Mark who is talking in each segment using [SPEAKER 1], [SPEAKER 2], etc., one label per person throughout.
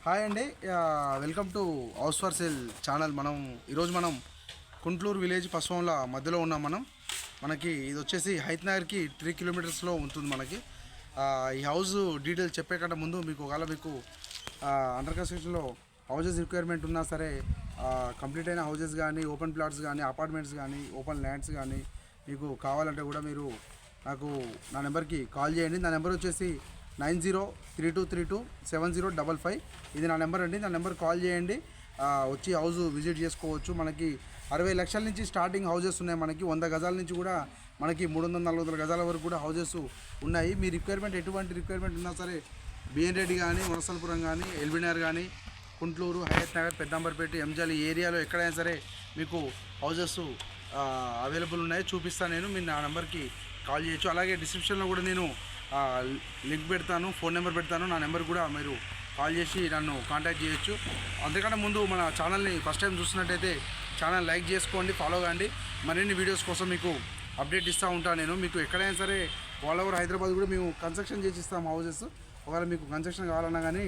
[SPEAKER 1] Hi అండి, welcome to house for sale channel. ఈరోజు మనం కుంట్లూరు విలేజ్ పశ్చిమంల మధ్యలో ఉన్నాం. మనకి ఇది వచ్చేసి హైత్ నగర్కి 3 కిలోమీటర్స్లో ఉంటుంది. మనకి ఈ హౌస్ డీటెయిల్స్ చెప్పే కంటే ముందు మీకు అండర్ కన్స్ట్రక్షన్లో హౌజెస్ రిక్వైర్మెంట్ ఉన్నా సరే, కంప్లీట్ అయిన హౌజెస్ కానీ, ఓపెన్ ప్లాట్స్ కానీ, అపార్ట్మెంట్స్ కానీ, ఓపెన్ ల్యాండ్స్ కానీ మీకు కావాలంటే కూడా మీరు నా నెంబర్కి కాల్ చేయండి. నా నెంబర్ వచ్చేసి 9032327055. ఇది నా నెంబర్ అండి. నా నెంబర్ కాల్ చేయండి, వచ్చి హౌస్ విజిట్ చేసుకోవచ్చు. మనకి 60 లక్షల నుంచి స్టార్టింగ్ హౌజెస్ ఉన్నాయి. మనకి 100 గజాల నుంచి కూడా మనకి 300-400 గజాల వరకు కూడా హౌజెస్ ఉన్నాయి. మీ రిక్వైర్మెంట్ ఎటువంటి రిక్వైర్మెంట్ ఉన్నా సరే, బిఎన్ రెడ్డి కానీ, వనసల్పురం కానీ, ఎల్బీనగర్ కానీ, కుంట్లూరు, హయత్ నగర్, పెద్దంబర్పేట, ఎంజాలి ఏరియాలో ఎక్కడైనా సరే మీకు హౌజెస్ అవైలబుల్ ఉన్నాయి. చూపిస్తాను నేను. మీరు నా నెంబర్కి కాల్ చేయొచ్చు. అలాగే డిస్క్రిప్షన్లో కూడా నేను లింక్ పెడతాను, ఫోన్ నెంబర్ పెడతాను. నా నెంబర్ కూడా మీరు కాల్ చేసి నన్ను కాంటాక్ట్ చేయొచ్చు. అంతకంటే ముందు మన ఛానల్ని ఫస్ట్ టైం చూస్తున్నట్టయితే ఛానల్ లైక్ చేసుకోండి, ఫాలో కాండి. మరిన్ని వీడియోస్ కోసం మీకు అప్డేట్ ఇస్తూ ఉంటాను నేను. మీకు ఎక్కడైనా సరే ఆల్ ఓవర్ హైదరాబాద్ కూడా మేము కన్స్ట్రక్షన్ చేసి ఇస్తాం హౌజెస్. ఒకవేళ మీకు కన్స్ట్రక్షన్ కావాలన్నా కానీ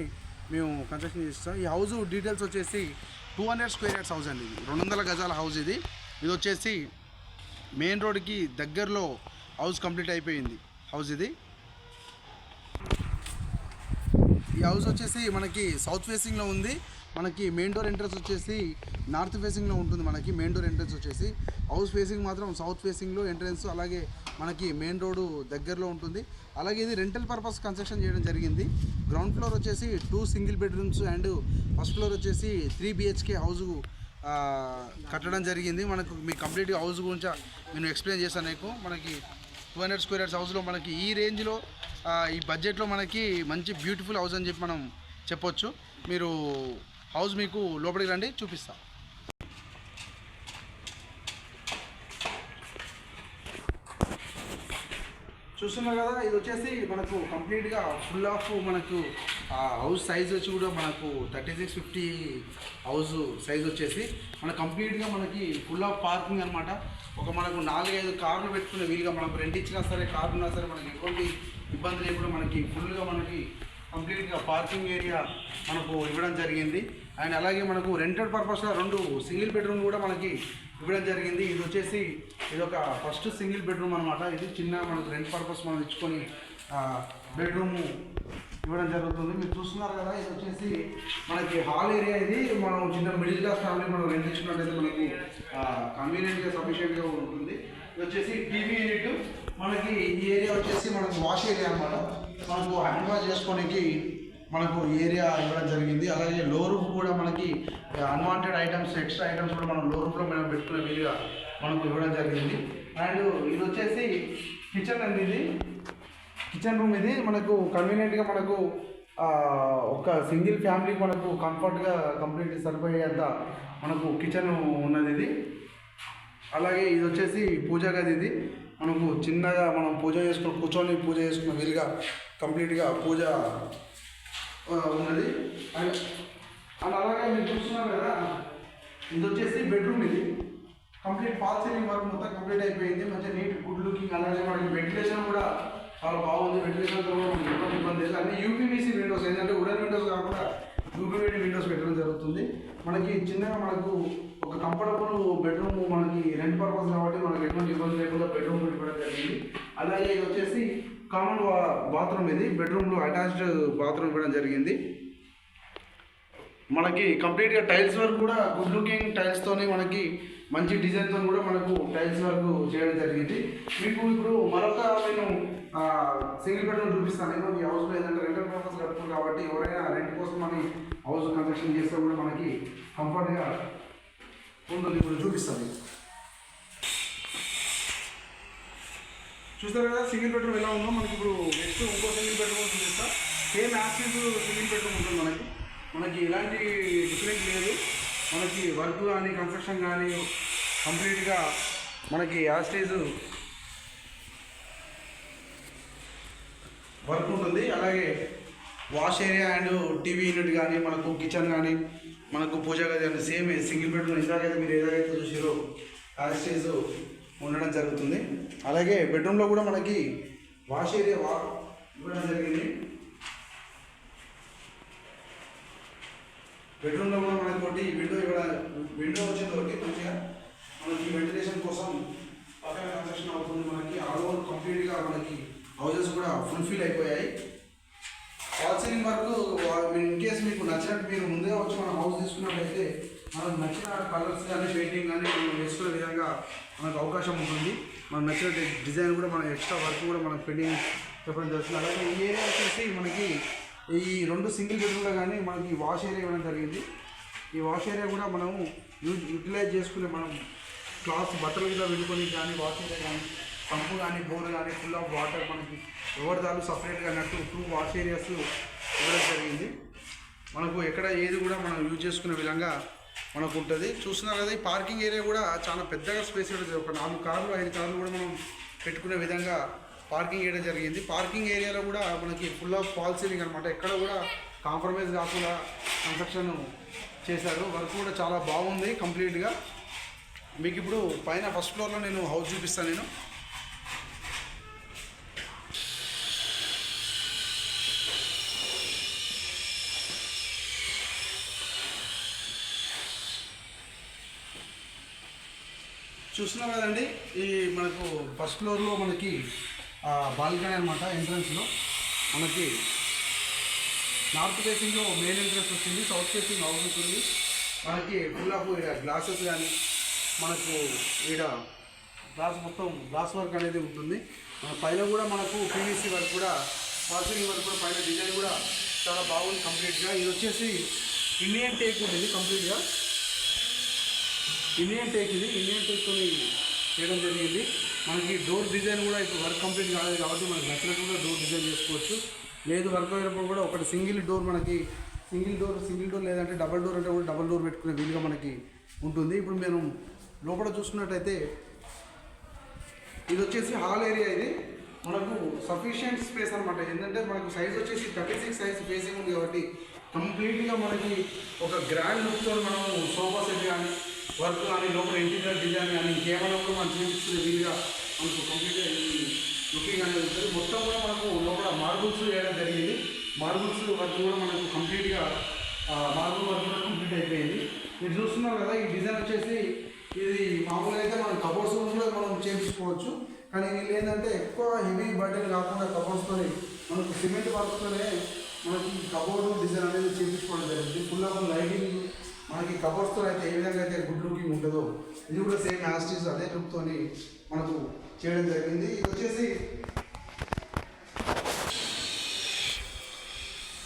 [SPEAKER 1] మేము కన్స్ట్రక్షన్ చేసి ఇస్తాం. ఈ హౌస్ డీటెయిల్స్ వచ్చేసి 200 స్క్వేర్ యార్డ్స్ హౌస్ అండి. ఇది 200 గజాల హౌస్. ఇది వచ్చేసి మెయిన్ రోడ్కి దగ్గరలో హౌస్ కంప్లీట్ అయిపోయింది హౌస్ ఇది. ఈ హౌస్ వచ్చేసి మనకి సౌత్ ఫేసింగ్లో ఉంది. మనకి మెయిన్ డోర్ ఎంట్రన్స్ వచ్చేసి నార్త్ ఫేసింగ్లో ఉంటుంది. మనకి మెయిన్ డోర్ ఎంట్రన్స్ వచ్చేసి హౌస్ ఫేసింగ్ మాత్రం సౌత్ ఫేసింగ్లో ఎంట్రన్స్. అలాగే మనకి మెయిన్ రోడ్డు దగ్గరలో ఉంటుంది. అలాగే ఇది రెంటల్ పర్పస్ కన్స్ట్రక్షన్ చేయడం జరిగింది. గ్రౌండ్ ఫ్లోర్ వచ్చేసి 2 single bedrooms and first floor వచ్చేసి 3 BHK హౌస్ కట్టడం జరిగింది. మీ కంప్లీట్గా హౌస్ గురించి నేను ఎక్స్ప్లెయిన్ చేశాను నీకు. మనకి 200 స్క్వేర్ యార్డ్స్ హౌస్లో మనకి ఈ రేంజ్లో ఈ బడ్జెట్లో మనకి మంచి బ్యూటిఫుల్ హౌస్ అని చెప్పి మనం చెప్పొచ్చు. మీరు హౌస్ మీకు లోపలికి రండి, చూపిస్తా. చూస్తున్నారు కదా, ఇది వచ్చేసి మనకు కంప్లీట్గా ఫుల్ ఆఫ్ మనకు హౌస్ సైజ్ వచ్చి కూడా మనకు 3650 హౌస్ సైజ్ వచ్చేసి కంప్లీట్గా మనకి ఫుల్ ఆఫ్ పార్కింగ్ అనమాట. మనకు 4-5 కార్లు పెట్టుకునే వీలుగా, మనకు రెంట్ ఇచ్చినా సరే, కార్లు ఉన్నా సరే మనకి ఎటువంటి ఇబ్బంది లేకుండా మనకి ఫుల్గా కంప్లీట్గా పార్కింగ్ ఏరియా మనకు ఇవ్వడం జరిగింది. అండ్ అలాగే మనకు రెంటెడ్ పర్పస్గా 2 సింగిల్ బెడ్రూమ్ కూడా మనకి ఇవ్వడం జరిగింది. ఇది వచ్చేసి ఒక ఫస్ట్ సింగిల్ బెడ్రూమ్ అనమాట. ఇది చిన్న మనకు రెంట్ పర్పస్ మనం ఇచ్చుకొని బెడ్రూమ్ ఇవ్వడం జరుగుతుంది. మీరు చూస్తున్నారు కదా, ఇది వచ్చేసి మనకి హాల్ ఏరియా. ఇది మనం చిన్న మిడిల్ క్లాస్ ఫ్యామిలీ మనం రెంట్ ఇచ్చినట్టయితే మనకు కన్వీనియంట్గా సఫిషియెంట్గా ఉంటుంది. ఇది వచ్చేసి టీవీ యూనిట్. మనకి ఈ ఏరియా వచ్చేసి మనకు వాష్ ఏరియా అనమాట. మనకు హ్యాండ్ వాష్ చేసుకోవడానికి మనకు ఏరియా ఇవ్వడం జరిగింది. అలాగే లో రూమ్ కూడా మనకి అన్వాంటెడ్ ఐటమ్స్, ఎక్స్ట్రా ఐటమ్స్ కూడా మనం లో రూమ్లో మనం పెట్టుకునే వీలుగా మనకు ఇవ్వడం జరిగింది. అండ్ ఇది వచ్చేసి కిచెన్ అండి. ఇది కిచెన్ రూమ్. ఇది మనకు కన్వీనియంట్గా మనకు ఒక సింగిల్ ఫ్యామిలీకి మనకు కంఫర్ట్గా కంప్లీట్ సరిపోయేంత మనకు కిచెన్ ఉన్నది ఇది. అలాగే ఇది వచ్చేసి పూజా గది. ఇది మనకు చిన్నగా మనం కూర్చొని పూజ చేసుకున్న వీలుగా కంప్లీట్గా పూజ ఉన్నది. అండ్ అలాగే మీరు చూస్తున్నారు కదా, ఇది వచ్చేసి బెడ్రూమ్. ఇది కంప్లీట్ ఫాల్ సీలింగ్ వర్క్ మొత్తం కంప్లీట్ అయిపోయింది. మంచిగా నీట్, గుడ్ లుకింగ్. అలాగే మనకి వెంటిలేషన్ కూడా చాలా బాగుంది. వెంటిలేషన్తో కూడా మనకి ఎటువంటి ఇబ్బంది లేదు. అన్ని యూపీవీసీ విండోస్, ఏంటంటే వుడెన్ విండోస్ కాకుండా యూపీవీసీ విండోస్ పెట్టడం జరుగుతుంది. మనకి చిన్నగా మనకు ఒక కంఫర్టబుల్ బెడ్రూమ్ మనకి రెంట్ పర్పస్ కాబట్టి మనకి ఎటువంటి ఇబ్బంది లేకుండా బెడ్రూమ్ ఇవ్వడం జరిగింది. అలాగే ఇది వచ్చేసి కామన్ బాత్రూమ్. ఇది బెడ్రూమ్లో అటాచ్డ్ బాత్రూమ్ ఇవ్వడం జరిగింది. మనకి కంప్లీట్గా టైల్స్ వర్క్ కూడా గుడ్ లుకింగ్ టైల్స్తోనే మనకి మంచి డిజైన్తో కూడా మనకు టైల్స్ వర్క్ చేయడం జరిగింది. మీకు ఇప్పుడు మరొక నేను సింగిల్ బెడ్రూమ్ చూపిస్తాను. నేను ఈ హౌస్లో ఏంటంటే రెంటల్ పర్పస్ కట్టుకున్నాను కాబట్టి ఎవరైనా రెంట్ కోసం మన హౌస్ కన్స్ట్రక్షన్ చేస్తే కూడా మనకి కంఫర్ట్గా ఉంటుంది. ఇప్పుడు చూపిస్తాను. చూస్తారు కదా సింగిల్ బెడ్రూమ్ ఎలా ఉందో. మనకి ఇప్పుడు నెక్స్ట్ ఇంకో సింగిల్ బెడ్రూమ్ చూపిస్తా. సేమ్ యాక్సిస్ సింగిల్ బెడ్రూమ్ ఉంటుంది. మనకి ఎలాంటి డిఫరెంట్ లేదు. మనకి వర్క్ కానీ, కన్స్ట్రక్షన్ కానీ కంప్లీట్గా మనకి యాస్టేజ్ వర్క్ ఉంటుంది. అలాగే wash area and TV unit కానీ, మనకు కిచెన్ కానీ, మనకు పూజ గది కానీ సేమ్ సింగిల్ బెడ్రూమ్ ఇందాకైతే మీరు ఏదైతే చూసారో యాస్టేజ్ ఉండడం జరుగుతుంది. అలాగే బెడ్రూమ్లో కూడా మనకి వాష్ ఏరియా ఇవ్వడం జరిగింది. బెడ్రూమ్లో కూడా మనకి ఒకటి విండో వచ్చింది ఒకటి మంచిగా మనకి వెంటిలేషన్ కోసం పక్కన కన్స్ట్రక్షన్ అవుతుంది. మనకి ఆల్ ఓవర్ కంప్లీట్గా మనకి హౌజెస్ కూడా ఫుల్ఫిల్ అయిపోయాయి. Wall ceiling work in case మీకు నచ్చినట్టు మీరు ముందుగా వచ్చి మనం హౌస్ తీసుకున్నట్లయితే మనకు నచ్చిన కలర్స్ కానీ పెయింటింగ్ కానీ మనం వేసుకునే విధంగా మనకు అవకాశం ఉంటుంది. మనకు నచ్చిన డిజైన్ కూడా మన ఎక్స్ట్రా వర్క్ కూడా మనకు పెయింటింగ్ చెప్పడం జరుగుతుంది. అలాగే ఈ ఏరియా వచ్చేసి మనకి ఈ 2 సింగిల్ బెడ్రూమ్లో కానీ మనకి వాష్ ఏరియా ఇవ్వడం జరిగింది. ఈ వాష్ ఏరియా కూడా మనము యూటిలైజ్ చేసుకునే మనం క్లాత్ బట్టలు కూడా వెళ్ళుకొని కానీ వాష్ ఏరియా కానీ పంపు కానీ బోర్ కానీ ఫుల్ ఆఫ్ వాటర్ మనకి ఎవరి దాలు సపరేట్గా అన్నట్టు 2 వాష్ ఏరియాస్ ఇవ్వడం జరిగింది. మనకు ఎక్కడ ఏది కూడా మనం యూజ్ చేసుకునే విధంగా మనకు ఉంటుంది. చూస్తున్నారు కదా, ఈ పార్కింగ్ ఏరియా కూడా చాలా పెద్దగా స్పేస్ ఇవ్వడం, ఒక 4 కార్లు 5 కార్లు కూడా మనం పెట్టుకునే విధంగా పార్కింగ్ ఏరియా జరిగింది. పార్కింగ్ ఏరియాలో కూడా మనకి ఫుల్ ఆఫ్ ఫాల్ సీలింగ్ అనమాట, ఎక్కడ కూడా కాంప్రమైజ్ కాకుండా కన్స్ట్రక్షన్ చేశారు. వర్క్ కూడా చాలా బాగుంది కంప్లీట్గా. మీకు ఇప్పుడు పైన ఫస్ట్ ఫ్లోర్లో నేను హౌస్ చూపిస్తాను. నేను చూస్తున్నాం కదండి, ఈ మనకు ఫస్ట్ ఫ్లోర్లో మనకి బాల్కనీ అనమాట. ఎంట్రన్స్లో మనకి నార్త్ ఫేసింగ్లో మెయిన్ ఎంట్రన్స్ వచ్చింది, సౌత్ ఫేసింగ్ హౌస్ ఉంటుంది. మనకి ఫుల్ ఆఫ్ గ్లాసెస్ కానీ మనకు ఈడ మొత్తం గ్లాస్ వర్క్ అనేది ఉంటుంది. పైన కూడా మనకు పీవీసీ వర్క్ కూడా, పార్కింగ్ వర్క్ కూడా, పైన డిజైన్ కూడా చాలా బాగుంది కంప్లీట్గా. ఇది వచ్చేసి ఇండియన్ టేక్ ఉంటుంది కంప్లీట్గా. ఇండియన్ టేక్తో చేయడం జరిగింది. మనకి డోర్ డిజైన్ కూడా ఇప్పుడు వర్క్ కంప్లీట్ కాలేదు కాబట్టి మనకి నచ్చినట్టు కూడా డోర్ డిజైన్ చేసుకోవచ్చు. లేదు వర్క్ అయినప్పుడు కూడా ఒకటి సింగిల్ డోర్ లేదంటే డబల్ డోర్ అంటే కూడా డబల్ డోర్ పెట్టుకునే వీలుగా మనకి ఉంటుంది. ఇప్పుడు మేము లోపల చూసుకున్నట్టయితే ఇది వచ్చేసి హాల్ ఏరియా. ఇది మనకు సఫిషియంట్ స్పేస్ అనమాట. ఏంటంటే మనకు సైజ్ వచ్చేసి 36 సైజ్ ఫేసింగ్ ఉంది కాబట్టి కంప్లీట్గా మనకి ఒక గ్రాండ్ లుక్తో మనం సోఫా సెట్ కానీ వర్క్ కానీ లోపల ఇంటీరియర్ డిజైన్ కానీ ఇంకేమైనా కూడా మనం చూపించుకునే వీలుగా మనకు కంప్లీట్గా లుకింగ్ అనేది ఉంటుంది. మొత్తం కూడా మనకు లోపల మార్బుల్స్ వేయడం జరిగింది. మార్బుల్స్ వర్క్ కూడా మనకు కంప్లీట్గా మార్బుల్ వర్క్ కూడా కంప్లీట్ అయిపోయింది. మీరు చూస్తున్నారు కదా, ఈ డిజైన్ వచ్చేసి ఇది మామూలుగా అయితే మనం కబోర్డ్స్ కూడా మనం చేయించుకోవచ్చు. కానీ వీళ్ళు ఏంటంటే ఎక్కువ హెవీ బర్డెన్ కాకుండా కబోర్డ్స్తో మనకు సిమెంట్ వర్క్తోనే మనకి కబోర్డు డిజైన్ అనేది చేయించుకోవడం జరిగింది. ఫుల్ ఆఫ్ లైటింగ్ మనకి కబోర్డ్స్తో అయితే ఏ విధంగా అయితే గుడ్ లుకింగ్ ఉంటుందో ఇది కూడా సేమ్ యాస్టీస్ అదే లుక్తో మనకు చేయడం జరిగింది. ఇది వచ్చేసి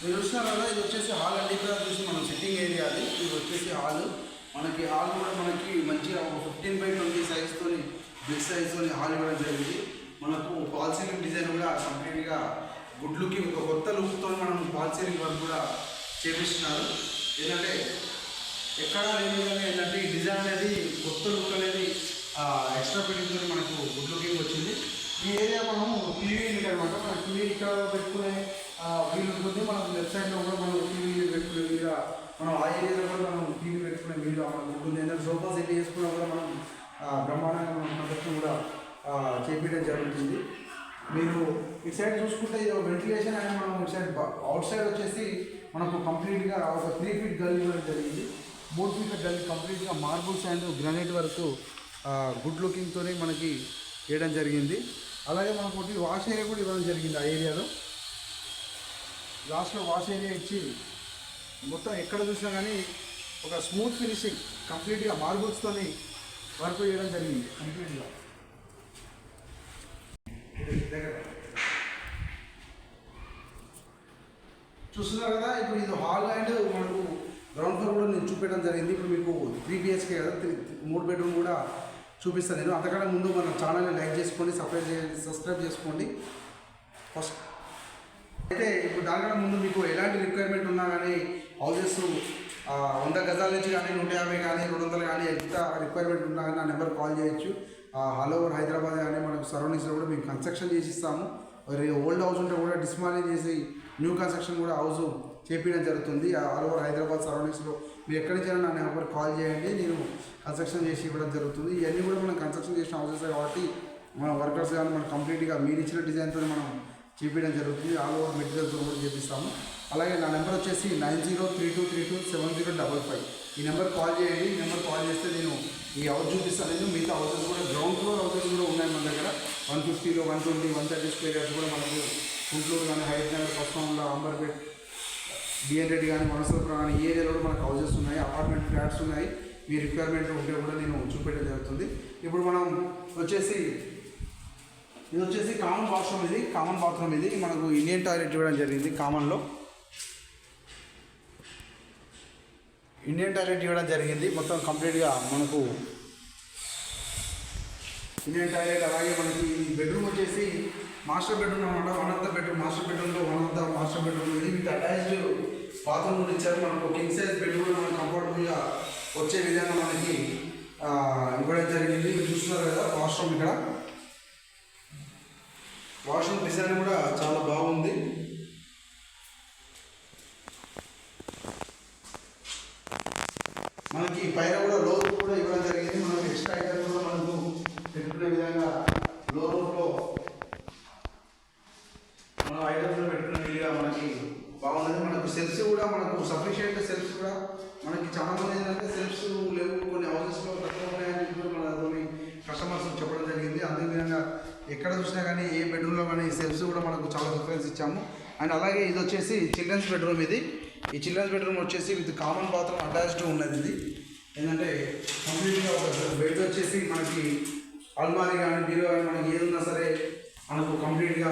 [SPEAKER 1] మీరు చూస్తున్నారు కదా, ఇది వచ్చేసి హాల్ అండి. ఇక్కడ చూసి మనం సిట్టింగ్ ఏరియా అది. ఇది వచ్చేసి హాల్. మనకి హాల్ కూడా మనకి మంచిగా 15x20 సైజ్తో బిగ్ సైజ్తో హాల్ ఇవ్వడం జరిగింది. మనకు ఫాల్ సీలింగ్ డిజైన్ కూడా కంప్లీట్గా గుడ్ లుకింగ్, ఒక కొత్త లుక్తో మనం ఫాల్ సీలింగ్ వర్క్ కూడా చేపిస్తున్నారు. ఏంటంటే ఎక్కడ లేని విధంగా ఏంటంటే ఈ డిజైన్ అనేది కొత్త లుక్ అనేది ఎక్స్ట్రా ఫిట్టింగ్తో మనకు గుడ్ లుకింగ్ వచ్చింది. ఈ ఏరియా మనము టీవీ యూనిట్ అనమాట. మన టీవీ ఇక్కడ పెట్టుకునే వీలు ఉంటుంది. మనం లెఫ్ట్ సైడ్లో కూడా మనం టీవీ పెట్టుకునే వీలుగా, మనం ఆ ఏరియాలో కూడా మనం టీవీ పెట్టుకునే వీలుగా మనకు ఉంటుంది. ఏంటంటే సోఫా సెట్ చేసుకున్నా కూడా మనం బ్రహ్మాండంగా మనం ప్రొడక్ట్ కూడా చేపించడం జరుగుతుంది. మీరు ఇటు సైడ్ చూసుకుంటే ఇది వెంటిలేషన్ అనేది మనం ఇటు సైడ్ అవుట్ సైడ్ వచ్చేసి మనకు కంప్లీట్గా ఒక 3 ఫీట్ గల్లీ ఇవ్వడం జరిగింది. 3 ఫీట్ల గల్లీ కంప్లీట్గా మార్బుల్స్ అండ్ గ్రానైట్ వరకు గుడ్ లుకింగ్తో మనకి వేయడం జరిగింది. అలాగే మనకు ఒకటి వాష్ ఏరియా కూడా ఇవ్వడం జరిగింది. ఆ ఏరియాలో లాస్ట్లో వాష్ ఏరియా ఇచ్చి మొత్తం ఎక్కడ చూసినా కానీ ఒక స్మూత్ ఫినిషింగ్ కంప్లీట్గా మార్బుల్స్తో వర్క్ చేయడం జరిగింది కంప్లీట్గా. చూస్తున్నారు కదా, ఇప్పుడు ఇది హాల్ అండ్ మనకు గ్రౌండ్ ఫ్లోర్ కూడా నేను చూపించడం జరిగింది. ఇప్పుడు మీకు 3 BHK కదా, 3 బెడ్రూమ్ కూడా చూపిస్తాను నేను. అంతకన్నా ముందు మన ఛానల్ని లైక్ చేసుకోండి, సబ్స్క్రైబ్ చేసుకోండి ఫస్ట్. అయితే ఇప్పుడు దానికన్నా ముందు మీకు ఎలాంటి రిక్వైర్మెంట్ ఉన్నా కానీ హౌజెస్ 100 గజాల నుంచి కానీ 150 కానీ 200 కానీ ఎంత రిక్వైర్మెంట్ ఉన్నా కానీ నా నెంబర్ కాల్ చేయొచ్చు. ఆల్ ఓవర్ హైదరాబాద్ కానీ మనకు సరౌండింగ్స్లో కూడా మేము కన్స్ట్రక్షన్ చేసి ఇస్తాము. ఓల్డ్ హౌస్ ఉంటే కూడా డిస్మాలిజ్ చేసి న్యూ కన్స్ట్రక్షన్ కూడా హౌస్ చేపించడం జరుగుతుంది. ఆల్ ఓవర్ హైదరాబాద్ సరౌండింగ్స్లో మీరు ఎక్కడి నుంచి నా నెంబర్ కాల్ చేయండి, నేను కన్స్ట్రక్షన్ చేసి ఇవ్వడం జరుగుతుంది. ఇవన్నీ కూడా మనం కన్స్ట్రక్షన్ చేసిన హౌసెస్ కాబట్టి మన వర్కర్స్ కానీ మనం కంప్లీట్గా మీరు ఇచ్చిన డిజైన్తో మనం చేపించడం జరుగుతుంది. ఆల్ ఓవర్ మెటీరియల్తో కూడా చేపిస్తాము. అలాగే నా నెంబర్ వచ్చేసి 9032327055. ఈ నెంబర్ కాల్ చేయండి. ఈ నెంబర్ కాల్ చేస్తే నేను ఈ హౌస్ చూపిస్తాను. నేను మిగతా హౌసెస్ కూడా గ్రౌండ్ ఫ్లోర్ హౌసెస్ కూడా ఉన్నాయి మన దగ్గర. 150లో 120 130 స్క్వేర్ యార్డ్స్ కూడా మనకు గుంటూరు కానీ, హైదరాబాద్, పశ్చిమంలో, అంబర్పేట్, బిఎన్ రెడ్డి కానీ, వనసలపురం కానీ ఈ ఏరియాలో కూడా మనకు హౌసెస్ ఉన్నాయి, అపార్ట్మెంట్ ఫ్లాట్స్ ఉన్నాయి. మీ రిక్వైర్మెంట్ ఉంటే కూడా నేను చూపెట్టడం జరుగుతుంది. ఇప్పుడు మనం వచ్చేసి ఇది వచ్చేసి కామన్ బాత్రూమ్. ఇది కామన్ బాత్రూమ్. ఇది మనకు ఇండియన్ టాయిలెట్ ఇవ్వడం జరిగింది. కామన్లో ఇండియన్ టాయిలెట్ ఇవ్వడం జరిగింది. మొత్తం కంప్లీట్గా మనకు ఇండియన్ టాయిలెట్. అలాగే మనకి బెడ్రూమ్ వచ్చేసి మాస్టర్ బెడ్రూమ్ అనమాట. One of the bedroom master బెడ్రూమ్లో one of the master bedroom ఇది విత్ అటాచ్డ్ బాత్రూమ్ కూడా ఇచ్చారు. మనకు కింగ్ సైజ్ బెడ్ కూడా మనకు కంఫర్టబుల్గా వచ్చే విధంగా మనకి ఇవ్వడం జరిగింది. మీరు చూస్తున్నారు కదా వాష్రూమ్. ఇక్కడ వాష్రూమ్ డిజైన్ కూడా చాలా బాగుంది. మనకి పైన కూడా లో రూఫ్ కూడా ఇవ్వడం జరిగింది. మనకి ఎక్స్ట్రా ఐటమ్స్ కూడా మనకు పెట్టుకునే విధంగా లో రూఫ్లో మనం ఐటమ్స్ పెట్టుకునే విధంగా మనకి బాగున్నది. మనకు సెల్ఫ్స్ కూడా మనకు సఫిషియెంట్ సెల్ఫ్స్ కూడా మనకి చాలా మంది ఏంటంటే సెల్ఫ్స్ లేవు, కొన్ని హౌసెస్లో తక్కువ ఉన్నాయని కూడా మన కొన్ని కస్టమర్స్ చెప్పడం జరిగింది. అదే విధంగా ఎక్కడ చూసినా కానీ ఏ బెడ్రూమ్లో కానీ సెల్ఫ్స్ కూడా మనకు చాలా డిఫరెన్స్ ఇచ్చాము. అండ్ అలాగే ఇది వచ్చేసి చిల్డ్రన్స్ బెడ్రూమ్. ఇది ఈ చిల్డ్రన్స్ బెడ్రూమ్ వచ్చేసి విత్ కామన్ బాత్రూమ్ అటాచ్డ్ ఉన్నది. ఇది ఏంటంటే కంప్లీట్గా ఒక బెడ్ వచ్చేసి మనకి అల్మారీ కానీ బీరో కానీ మనకి ఏది ఉన్నా సరే మనకు కంప్లీట్గా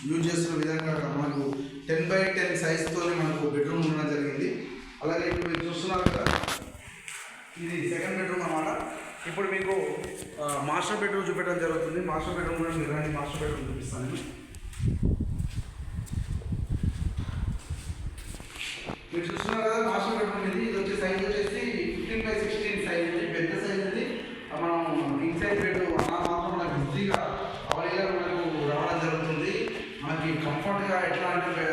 [SPEAKER 1] యూజ్ చేస్తున్న విధంగా మనకు 10x10 సైజ్తోనే మనకు బెడ్రూమ్ ఉండడం జరిగింది. అలాగే ఇప్పుడు మీరు చూస్తున్నారు కదా ఇది సెకండ్ బెడ్రూమ్ అన్నమాట. ఇప్పుడు మీకు మాస్టర్ బెడ్రూమ్ చూపెట్టడం జరుగుతుంది. మాస్టర్ బెడ్రూమ్ కూడా మీరు రండి, మాస్టర్ బెడ్రూమ్ చూపిస్తాను. మీరు చూస్తున్నారు కదా మాస్టర్ బెడ్రూమ్. ఇది వచ్చే సైజ్ వచ్చేసి 15x16 సైజ్. ఇది పెద్ద సైజ్. ఇది మనం కింగ్ సైజ్ బెడ్ మాత్రం మనకు ఈజీగా అవైలబుల్ మనకు రావడం జరుగుతుంది. మనకి కంఫర్ట్గా ఎట్లా అంటే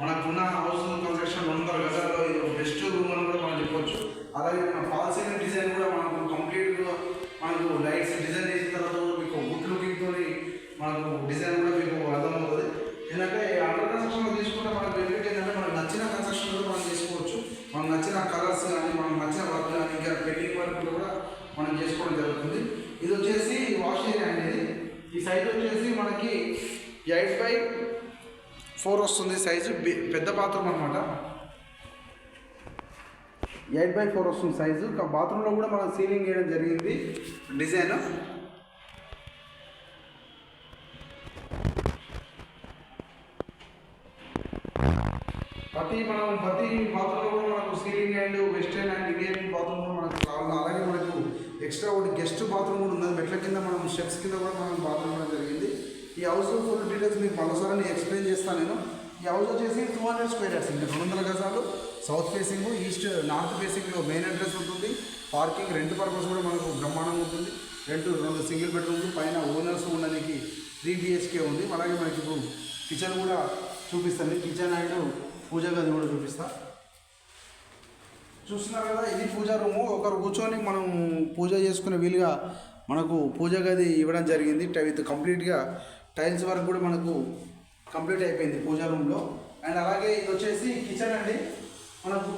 [SPEAKER 1] మనకున్న హౌస్ కన్స్ట్రక్షన్ 200 గజాల్లో ఇది బెస్ట్ రూమ్ అని కూడా మనం చెప్పొచ్చు. అలాగే మన ఫాల్ సీలింగ్ డిజైన్ కూడా మనకు కంప్లీట్గా మనకు లైట్స్ డిజైన్ చేసిన తర్వాత మీకు గుడ్ లుకింగ్తో మనకు డిజైన్ కూడా మీకు అర్థమవుతుంది. ఎందుకంటే అండర్ కన్స్ట్రక్షన్లో తీసుకుంటే మనకు బెనిఫిట్ ఏంటంటే మనకు నచ్చిన కన్స్ట్రక్షన్ కూడా మనం చేసుకోవచ్చు. మనకు నచ్చిన కలర్స్ కానీ మనకు నచ్చిన వర్క్ కానీ ఇంకా పెయింటింగ్ వర్క్ కూడా మనం చేసుకోవడం జరుగుతుంది. ఇది వచ్చేసి వాష్ ఏరియా అనేది. ఈ సైజ్ వచ్చేసి మనకి 8x4 వస్తుంది సైజు. పెద్ద బాత్రూమ్ అనమాట. 8x4 వస్తుంది సైజు. బాత్రూంలో కూడా మనం సీలింగ్ చేయడం జరిగింది డిజైన్. ప్రతి బాత్రూంలో కూడా మనకు ceiling and western and Indian bathroom కూడా మనకు కావాలి. అలాగే మనకు ఎక్స్ట్రా ఒకటి గెస్ట్ బాత్రూమ్ కూడా ఉన్నది. మెట్ల కింద మనం స్టెప్స్ కింద కూడా మనం బాత్రూమ్ కూడా జరిగింది. ఈ హౌస్ ఫుల్ డీటెయిల్స్ మీకు మరోసారి నేను ఎక్స్ప్లెయిన్ చేస్తాను. నేను ఈ హౌస్ వచ్చేసి 200 స్క్వేర్ యార్డ్స్ ఇంకా 200 గజాలు. సౌత్ ఫేసింగ్, ఈస్ట్ నార్త్ ఫేసింగ్లో మెయిన్ ఎంట్రెన్స్ ఉంటుంది. పార్కింగ్ రెంట్ పర్పస్ కూడా మనకు బ్రహ్మాండంగా ఉంటుంది. 2 సింగిల్ బెడ్రూమ్లు పైన ఓనర్స్ ఉండడానికి 3 BHK ఉంది. అలాగే మనకి ఇప్పుడు కిచెన్ కూడా చూపిస్తాను. కిచెన్ అండ్ పూజ గది కూడా చూపిస్తా. చూస్తున్నారు కదా ఇది పూజా రూము. ఒకరు కూర్చొని మనం పూజ చేసుకునే వీలుగా మనకు పూజ గది ఇవ్వడం జరిగింది. విత్ కంప్లీట్గా టైల్స్ వర్క్ కూడా మనకు కంప్లీట్ అయిపోయింది పూజా రూమ్లో. అండ్ అలాగే ఇది వచ్చేసి కిచెన్ అండి. మనకు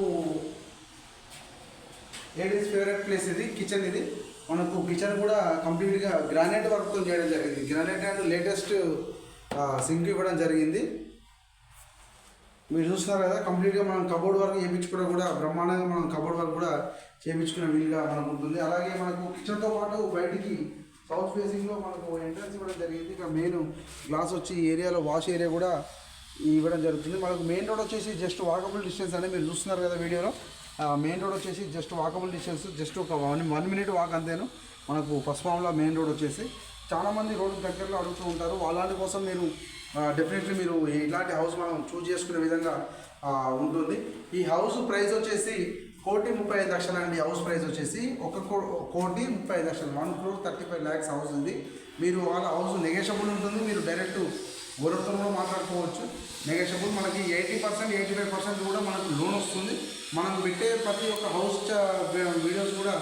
[SPEAKER 1] లేడీస్ ఫేవరెట్ ప్లేస్ ఇది కిచెన్. ఇది మనకు కిచెన్ కూడా కంప్లీట్గా గ్రానైట్ వర్క్తో చేయడం జరిగింది. గ్రానైట్ అండ్ లేటెస్ట్ సింక్ ఇవ్వడం జరిగింది. మీరు చూస్తున్నారు కదా కంప్లీట్గా మనం కబోర్డ్ వర్క్ చేయించుకోవడం కూడా బ్రహ్మాండంగా మనం కబోర్డ్ వర్క్ కూడా చేయించుకునే వీలుగా మనకు ఉంటుంది. అలాగే మనకు కిచెన్తో పాటు బయటికి సౌత్ ఫేసింగ్లో మనకు ఎంట్రన్స్ ఇవ్వడం జరిగింది. ఇక్కడ మెయిన్ గ్లాస్ వచ్చి ఈ ఏరియాలో వాష్ ఏరియా కూడా ఇవ్వడం జరుగుతుంది. మనకు మెయిన్ రోడ్ వచ్చేసి జస్ట్ వాకబుల్ డిస్టెన్స్ అని మీరు చూస్తున్నారు కదా వీడియోలో. మెయిన్ రోడ్ వచ్చేసి జస్ట్ వాకబుల్ డిస్టెన్స్, జస్ట్ ఒక 1 minute వాక్ అంతేను. మనకు పసుపాంలో మెయిన్ రోడ్ వచ్చేసి చాలామంది రోడ్డు దగ్గరలో అడుగుతూ ఉంటారు. అలాంటి కోసం మీరు డెఫినెట్లీ మీరు ఇలాంటి హౌస్ మనం చూజ్ చేసుకునే విధంగా ఉంటుంది. ఈ హౌస్ ప్రైస్ వచ్చేసి 1,35,00,000 అండి. హౌస్ ప్రైస్ వచ్చేసి 1,35,00,000 1,35,00,000 హౌస్ ఉంది. మీరు వాళ్ళ హౌస్ నెగోషియబుల్ ఉంటుంది. మీరు డైరెక్ట్ ఓనర్తో కూడా మాట్లాడుకోవచ్చు. నెగోషియబుల్ మనకి 80% 85% కూడా మనకు లోన్ వస్తుంది. మనం పెట్టే ప్రతి ఒక్క హౌస్ వీడియోస్ కూడా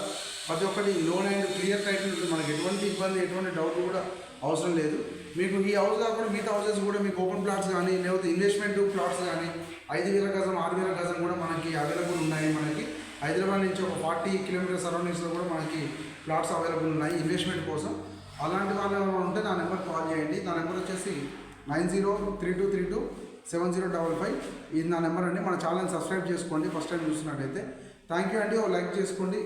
[SPEAKER 1] ప్రతి ఒక్కటి లోన్ అండ్ క్లియర్ టైటిల్ ఉంటుంది. మనకి ఎటువంటి ఇబ్బంది ఎటువంటి డౌట్ కూడా అవసరం లేదు. మీకు ఈ హౌస్ కాకుండా మిగతా హౌసెస్ కూడా మీకు ఓపెన్ ప్లాట్స్ కానీ లేకపోతే ఇన్వెస్ట్మెంట్ ప్లాట్స్ కానీ 5,000 గజం 6,000 గజం కూడా మనకి అవైలబుల్ ఉన్నాయి. మనకి హైదరాబాద్ నుంచి ఒక 40 కిలోమీటర్ సరౌండింగ్స్లో కూడా మనకి ప్లాట్స్ అవైలబుల్ ఉన్నాయి ఇన్వెస్ట్మెంట్ కోసం. అలాంటి వాళ్ళు ఉంటే నా నెంబర్ కాల్ చేయండి. నా నెంబర్ వచ్చేసి 9032327055. ఇది నా నెంబర్ అండి. మన ఛానల్ సబ్స్క్రైబ్ చేసుకోండి ఫస్ట్ టైం చూస్తున్నట్టయితే. థ్యాంక్ యూ అండి. లైక్ చేసుకోండి.